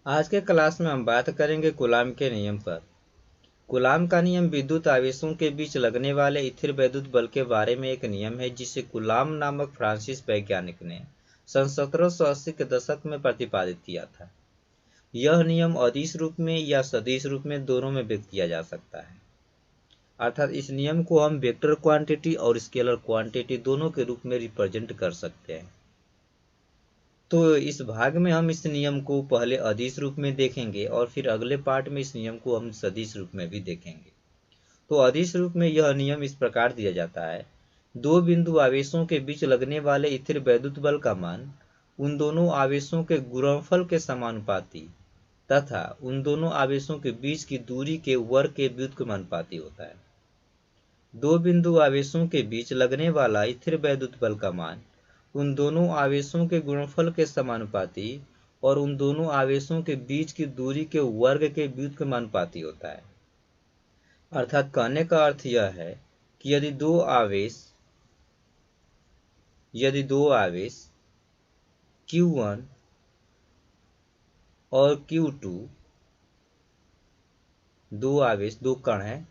आज के क्लास में हम बात करेंगे कूलाम के नियम पर। कूलाम का नियम विद्युत आवेशों के बीच लगने वाले स्थिर वैद्युत बल के बारे में एक नियम है जिसे कूलाम नामक फ्रांसीसी वैज्ञानिक ने सन 1780 के दशक में प्रतिपादित किया था। यह नियम अदिश रूप में या सदिश रूप में दोनों में व्यक्त किया जा सकता है। अर्थात इस नियम को हम वेक्टर क्वांटिटी और स्केलर क्वांटिटी दोनों के रूप में रिप्रेजेंट कर सकते हैं। तो इस भाग में हम इस नियम को पहले अदिश रूप में देखेंगे और फिर अगले पार्ट में इस नियम को हम सदिश रूप में भी देखेंगे। तो अदिश रूप में यह नियम इस प्रकार दिया जाता है। दो बिंदु आवेशों के बीच लगने वाले स्थिर वैद्युत बल का मान उन दोनों आवेशों के गुणनफल के समानुपाती तथा उन दोनों आवेशों के बीच की दूरी के वर्ग के व्युत्क्रमानुपाती होता है। दो बिंदु आवेशों के बीच लगने वाला स्थिर वैद्युत बल का मान उन दोनों आवेशों के गुणनफल के समानुपाती और उन दोनों आवेशों के बीच की दूरी के वर्ग के व्युत्क्रमानुपाती होता है। अर्थात कहने का अर्थ यह है कि यदि दो आवेश Q1 और Q2 दो कण हैं।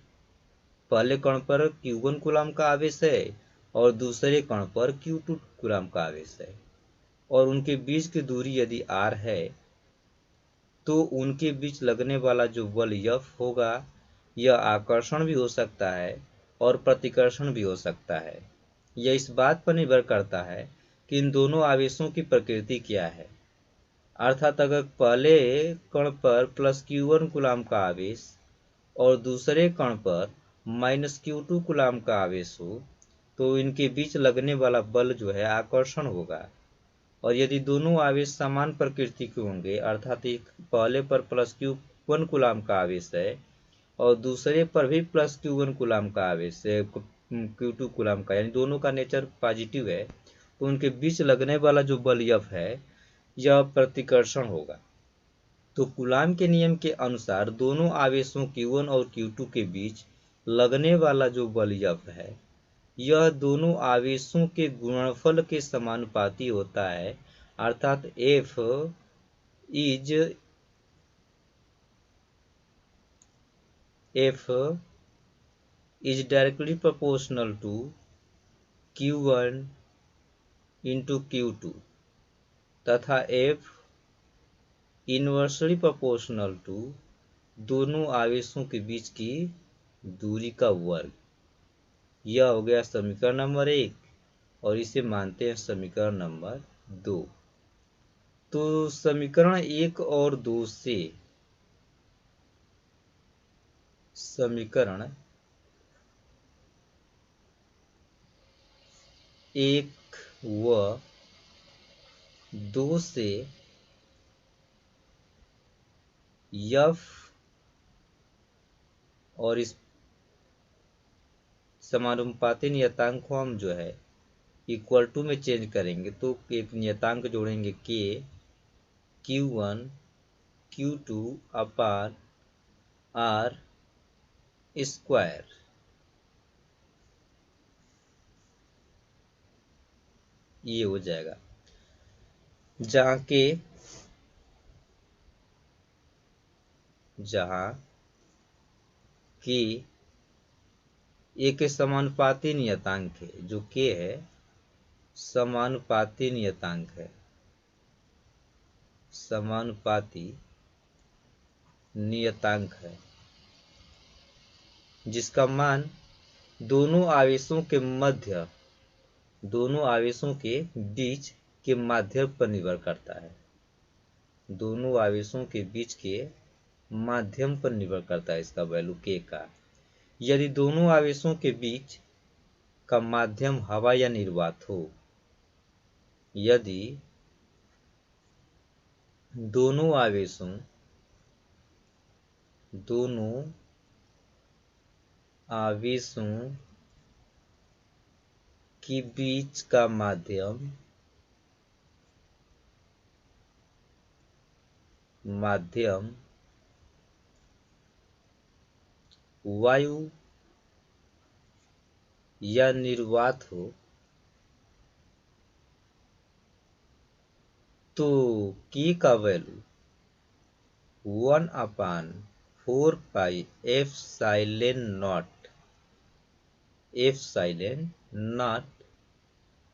पहले कण पर Q1 कूलाम का आवेश है और दूसरे कण पर Q2 कूलाम का आवेश है और उनके बीच की दूरी यदि r है तो उनके बीच लगने वाला जो बल F होगा यह आकर्षण भी हो सकता है और प्रतिकर्षण भी हो सकता है। यह इस बात पर निर्भर करता है कि इन दोनों आवेशों की प्रकृति क्या है। अर्थात अगर पहले कण पर +Q1 कूलाम का आवेश और दूसरे कण पर -Q2 कूलाम का आवेश हो तो इनके बीच लगने वाला बल जो है आकर्षण होगा। और यदि दोनों आवेश समान प्रकृति के होंगे अर्थात एक पहले पर +Q1 कूलाम का आवेश है और दूसरे पर भी +Q1 कूलाम का आवेश है Q2 कूलाम का, यानी दोनों का नेचर पॉजिटिव है, तो उनके बीच लगने वाला जो बल F है यह प्रतिकर्षण होगा। तो कूलाम के नियम के अनुसार दोनों आवेशों Q1 और Q2 के बीच लगने वाला जो बल F है यह दोनों आवेशों के गुणनफल के समानुपाती होता है। अर्थात F is directly proportional to Q1 into Q2 तथा F इनवर्सली प्रोपोर्शनल टू दोनों आवेशों के बीच की दूरी का वर्ग। यह हो गया समीकरण नंबर 1 और इसे मानते हैं समीकरण नंबर 2। तो समीकरण 1 और 2 से समीकरण 1 व 2 से F और इस समानुपाती नियतांक को हम जो है इक्वल टू में चेंज करेंगे तो एक नियतांक जोड़ेंगे K Q1 Q2 अपान R स्क्वायर। ये हो जाएगा जहाँ K एक समानुपाती नियतांक है, जो K है समानुपाती नियतांक है, समानुपाती नियतांक है जिसका मान दोनों आवेशों के बीच के माध्यम पर निर्भर करता है। दोनों आवेशों के बीच के माध्यम पर निर्भर करता है इसका वैल्यू K का। यदि दोनों आवेशों के बीच का माध्यम हवा या निर्वात हो, यदि दोनों आवेशों के बीच का माध्यम वायु या निर्वात हो तो K का वैल्यू 1/4 पाई एप्सिलॉन नॉट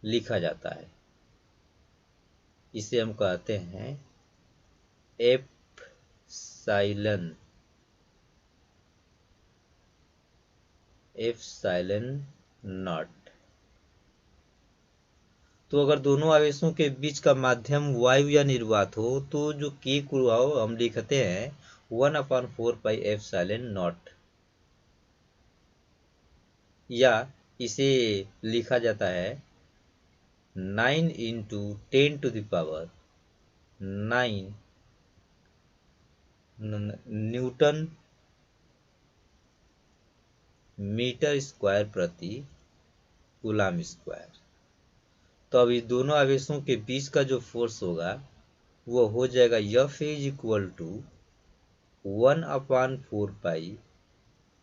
लिखा जाता है। इसे हम कहते हैं एप्सिलॉन नॉट। तो अगर दोनों आवेशों के बीच का माध्यम वायु या निर्वात हो तो जो के को हम लिखते हैं 1/4 पाई एप्सिलॉन नॉट, या इसे लिखा जाता है 9 × 10⁹ न्यूटन मीटर स्क्वायर प्रति कूलम स्क्वायर। तो अब इस दोनों आवेशों के बीच का जो फोर्स होगा वो हो जाएगा F = 1/4 pi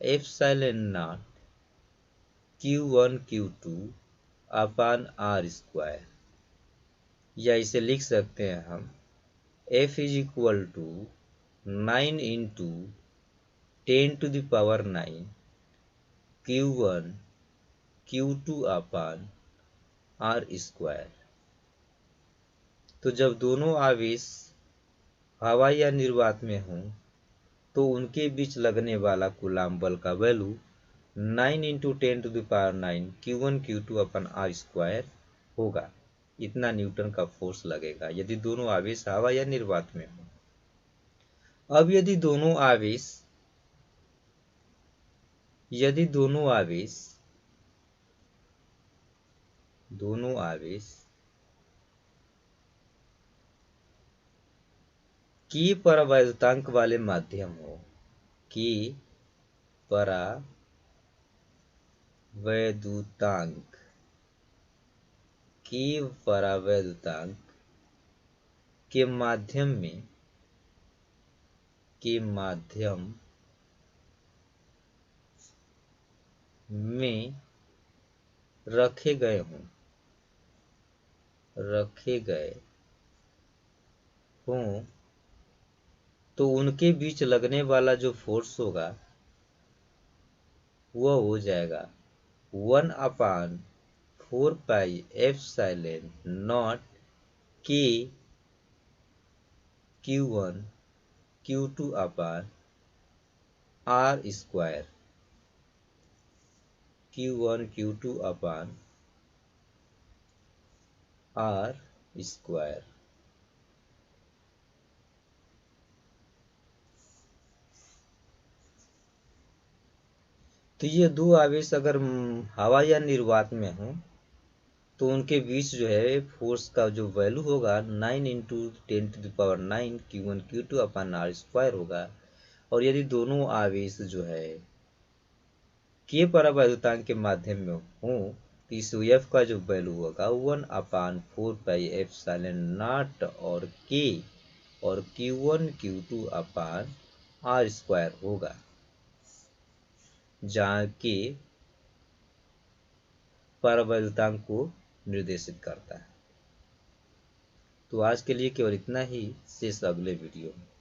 epsilon not Q1 Q2 upon R square, या इसे लिख सकते हैं हम F = 9 × 10⁹ Q1 Q2 अपान R स्क्वायर। तो जब दोनों आवेश हवा या निर्वात में हों तो उनके बीच लगने वाला कूलम बल का वैल्यू 9 × 10⁹ Q1 Q2 अपान R स्क्वायर होगा। इतना न्यूटन का फोर्स लगेगा यदि दोनों आवेश हवा या निर्वात में हो। अब यदि दोनों आवेश की परावैद्युतांक वाले माध्यम हो, की परावैद्युतांक के माध्यम में रखे गए हों तो उनके बीच लगने वाला जो फोर्स होगा वह हो जाएगा 1/4 pi epsilon not K Q1 Q2 upon R square, Q1 Q2 upon R square. तो ये दो आवेश अगर हवा या निर्वात में हो तो उनके बीच जो है फोर्स का जो वैल्यू होगा 9 × 10⁹ Q1 Q2 अपान R स्क्वायर होगा। और यदि दोनों आवेश जो है के परावैद्युतांक के माध्यम में हो तो इस F का जो वैल्यू होगा 1/4 पाई एप्सिलॉन नॉट और Q1 Q2 अपान R स्क्वायर होगा, जहाँ के परावैद्युतांक को निर्देशित करता है। तो आज के लिए केवल इतना ही, शेष अगले वीडियो में।